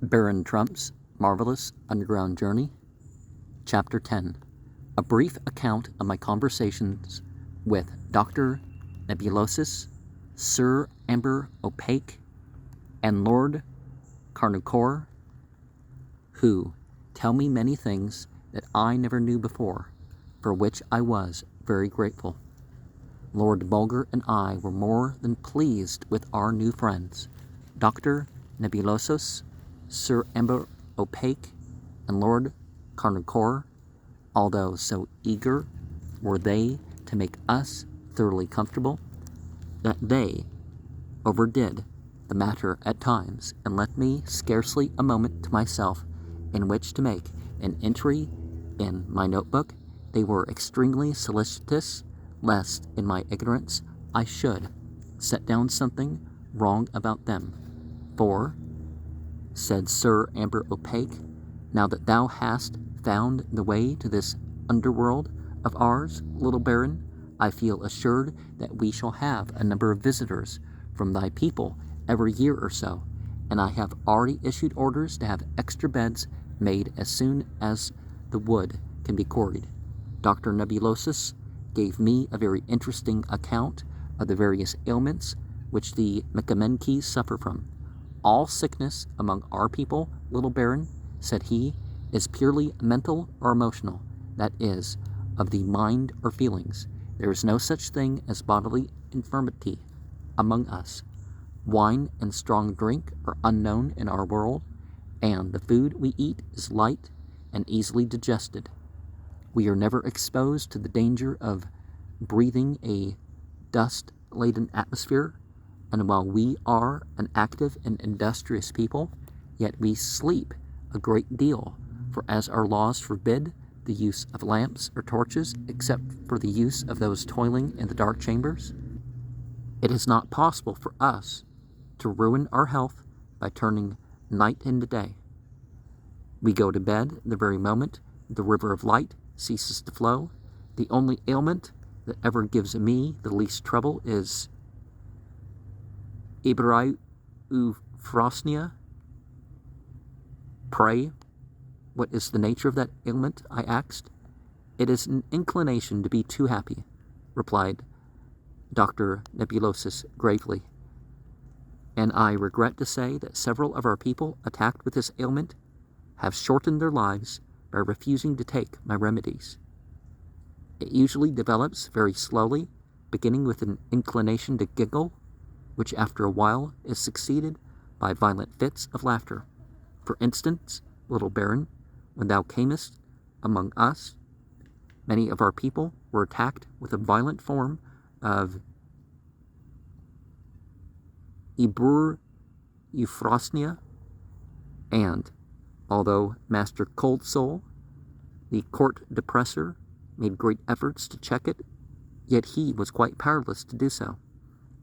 Baron Trump's Marvelous Underground Journey, Chapter 10, A Brief Account of My Conversations with Dr. Nebulosus, Sir Amber Opaque, and Lord Carnucor, who tell me many things that I never knew before, for which I was very grateful. Lord Bulger and I were more than pleased with our new friends, Dr. Nebulosus, Sir Amber Opaque, and Lord Carnucor, although so eager were they to make us thoroughly comfortable, that they overdid the matter at times, and left me scarcely a moment to myself in which to make an entry in my notebook. They were extremely solicitous lest, in my ignorance, I should set down something wrong about them. For, said Sir Amber Opaque, now that thou hast found the way to this underworld of ours, little Baron, I feel assured that we shall have a number of visitors from thy people every year or so, and I have already issued orders to have extra beds made as soon as the wood can be quarried. Dr. Nebulosus gave me a very interesting account of the various ailments which the Mekamenkis suffer from. All sickness among our people, little Baron, said he, is purely mental or emotional, that is, of the mind or feelings. There is no such thing as bodily infirmity among us. Wine and strong drink are unknown in our world, and the food we eat is light and easily digested. We are never exposed to the danger of breathing a dust-laden atmosphere, and while we are an active and industrious people, yet we sleep a great deal, for as our laws forbid the use of lamps or torches except for the use of those toiling in the dark chambers, it is not possible for us to ruin our health by turning night into day. We go to bed the very moment the river of light ceases to flow. The only ailment that ever gives me the least trouble is Iberifrosnia. Pray, what is the nature of that ailment? I asked. It is an inclination to be too happy, replied Dr. Nebulosus gravely. And I regret to say that several of our people attacked with this ailment have shortened their lives by refusing to take my remedies. It usually develops very slowly, beginning with an inclination to giggle, which after a while is succeeded by violent fits of laughter. For instance, little Baron, when thou camest among us, many of our people were attacked with a violent form of Iberifrosnia, and although Master Cold Soul, the court depressor, made great efforts to check it, yet he was quite powerless to do so.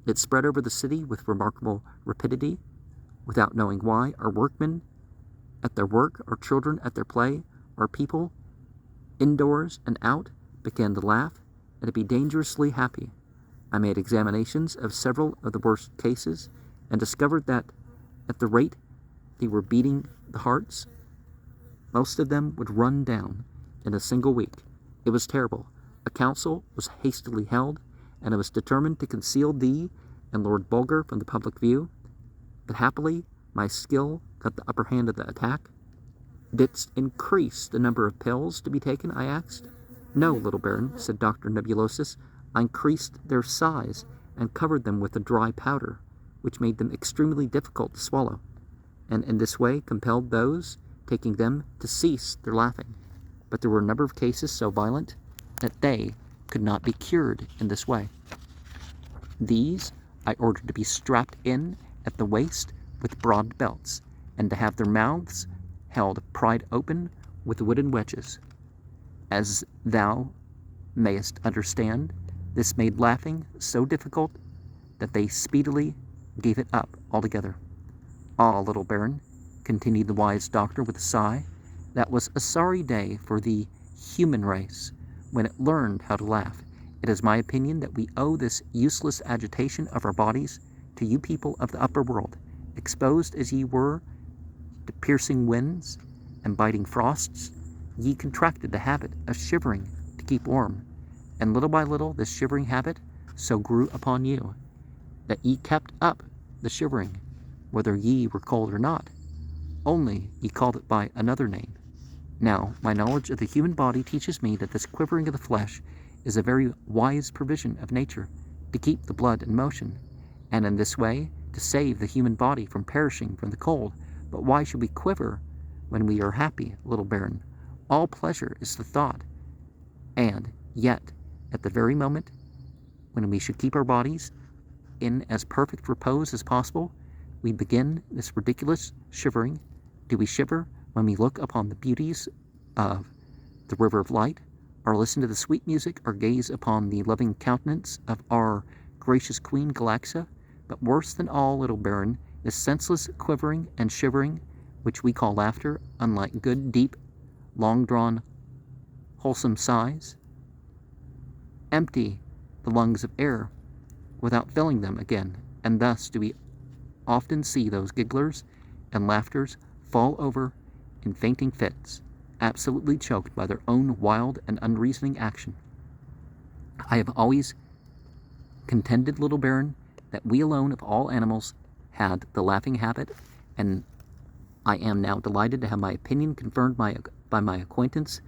It spread over the city with remarkable rapidity, without knowing why. Our workmen at their work, our children at their play, our people, indoors and out, began to laugh and to be dangerously happy. I made examinations of several of the worst cases and discovered that at the rate they were beating the hearts, most of them would run down in a single week. It was terrible. A council was hastily held, and it was determined to conceal thee and Lord Bulger from the public view. But happily, my skill got the upper hand of the attack. Didst increase the number of pills to be taken? I asked. No, little Baron, said Dr. Nebulosus. I increased their size and covered them with a dry powder, which made them extremely difficult to swallow, and in this way compelled those taking them to cease their laughing. But there were a number of cases so violent that they could not be cured in this way. These I ordered to be strapped in at the waist with broad belts, and to have their mouths held pried open with wooden wedges. As thou mayest understand, this made laughing so difficult that they speedily gave it up altogether. Ah, little Baron, continued the wise doctor with a sigh, that was a sorry day for the human race when it learned how to laugh. It is my opinion that we owe this useless agitation of our bodies to you people of the upper world, exposed as ye were to piercing winds and biting frosts, ye contracted the habit of shivering to keep warm, and little by little this shivering habit so grew upon you, that ye kept up the shivering, whether ye were cold or not, only ye called it by another name. Now, my knowledge of the human body teaches me that this quivering of the flesh is a very wise provision of nature to keep the blood in motion, and in this way to save the human body from perishing from the cold. But why should we quiver when we are happy, little baron? All pleasure is the thought, and yet, at the very moment when we should keep our bodies in as perfect repose as possible, we begin this ridiculous shivering. Do we shiver when we look upon the beauties of the river of light, or listen to the sweet music, or gaze upon the loving countenance of our gracious Queen Galaxa? But worse than all, little baron, is senseless quivering and shivering, which we call laughter, unlike good, deep, long-drawn, wholesome sighs, empty the lungs of air without filling them again, and thus do we often see those gigglers and laughters fall over in fainting fits, absolutely choked by their own wild and unreasoning action. I have always contended, little baron, that we alone of all animals had the laughing habit, and I am now delighted to have my opinion confirmed by my acquaintance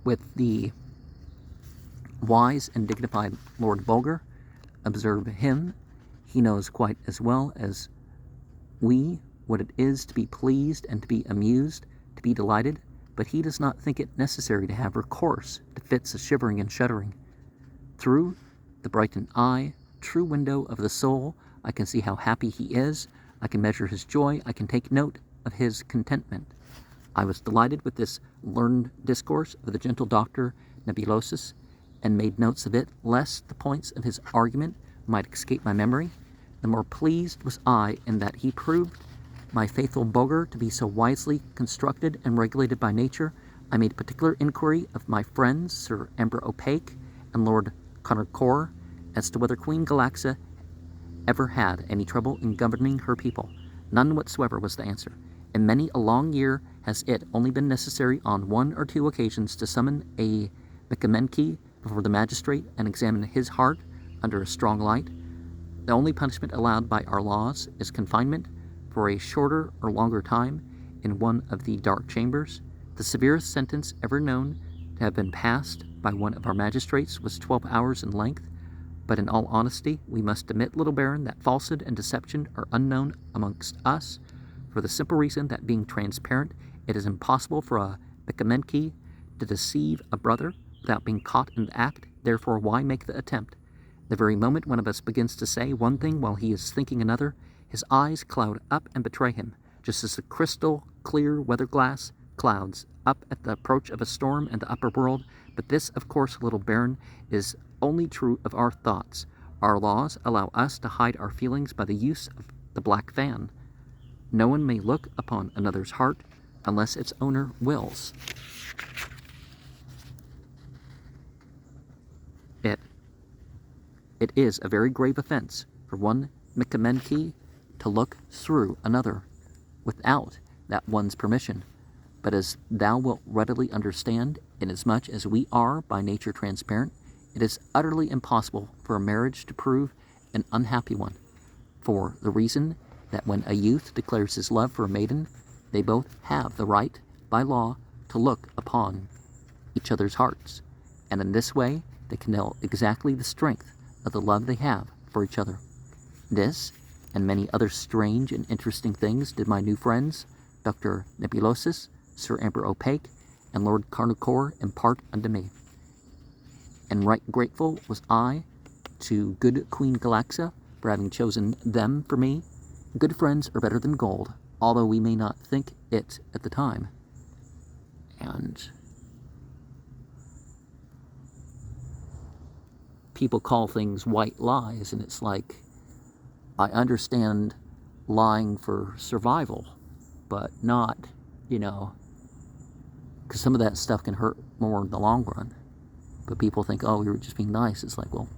with the wise and dignified Lord Bulger. Observe him. He knows quite as well as we what it is to be pleased and to be amused, to be delighted, but he does not think it necessary to have recourse to fits of shivering and shuddering. Through the brightened eye, true window of the soul, I can see how happy he is, I can measure his joy, I can take note of his contentment. I was delighted with this learned discourse of the gentle Dr. Nebulosus, and made notes of it, lest the points of his argument might escape my memory. The more pleased was I in that he proved my faithful Bulger to be so wisely constructed and regulated by nature. I made particular inquiry of my friends, Sir Emperor Opaque and Lord Connercore, as to whether Queen Galaxa ever had any trouble in governing her people. None whatsoever, was the answer. In many a long year has it only been necessary on 1 or 2 occasions to summon a Mekamenki before the magistrate and examine his heart under a strong light. The only punishment allowed by our laws is confinement for a shorter or longer time in one of the dark chambers. The severest sentence ever known to have been passed by one of our magistrates was 12 hours in length, but in all honesty we must admit, little baron, that falsehood and deception are unknown amongst us, for the simple reason that, being transparent, it is impossible for a Mekamenki to deceive a brother without being caught in the act. Therefore, why make the attempt? The very moment one of us begins to say one thing while he is thinking another, his eyes cloud up and betray him, just as the crystal clear weather glass clouds up at the approach of a storm in the upper world. But this, of course, little baron, is only true of our thoughts. Our laws allow us to hide our feelings by the use of the black fan. No one may look upon another's heart unless its owner wills. It is a very grave offense for one Mekamenki to look through another without that one's permission. But as thou wilt readily understand, inasmuch as we are by nature transparent, it is utterly impossible for a marriage to prove an unhappy one, for the reason that when a youth declares his love for a maiden, they both have the right, by law, to look upon each other's hearts, and in this way they can know exactly the strength of the love they have for each other. This, and many other strange and interesting things, did my new friends, Dr. Nebulosus, Sir Emperor Opaque, and Lord Connercore, impart unto me. And right grateful was I to good Queen Galaxa for having chosen them for me. Good friends are better than gold, although we may not think it at the time. And people call things white lies, and it's like, I understand lying for survival, but not, because some of that stuff can hurt more in the long run. But people think, oh, we were just being nice. It's like, well,